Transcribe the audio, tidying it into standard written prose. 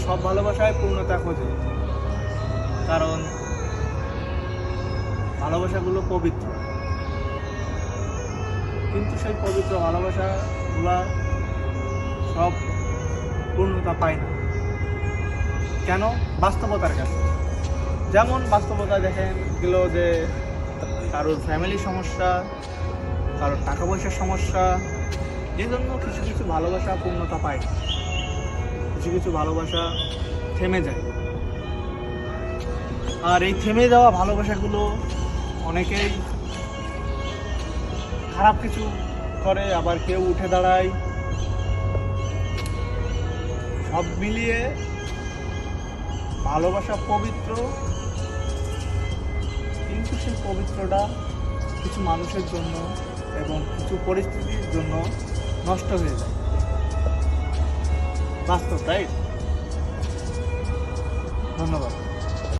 সব ভালোবাসায় পূর্ণতা খোঁজে, কারণ ভালোবাসাগুলো পবিত্র, কিন্তু সেই পবিত্র ভালোবাসাগুলা সব পূর্ণতা পায় না। কেন? বাস্তবতার কাছে। যেমন বাস্তবতা দেখেন গেল যে কারোর ফ্যামিলির সমস্যা, কারোর টাকা পয়সার সমস্যা, এই জন্য কিছু কিছু ভালোবাসা পূর্ণতা পায় না, কিছু কিছু ভালোবাসা থেমে যায়। আর এই থেমে যাওয়া ভালোবাসাগুলো অনেকেই খারাপ কিছু করে, আবার কেউ উঠে দাঁড়ায়। সব মিলিয়ে ভালোবাসা পবিত্র, কিন্তু সেই পবিত্রটা কিছু মানুষের জন্য এবং কিছু পরিস্থিতির জন্য নষ্ট হয়ে যায়। বাস্তব, রাইট? ধন্যবাদ।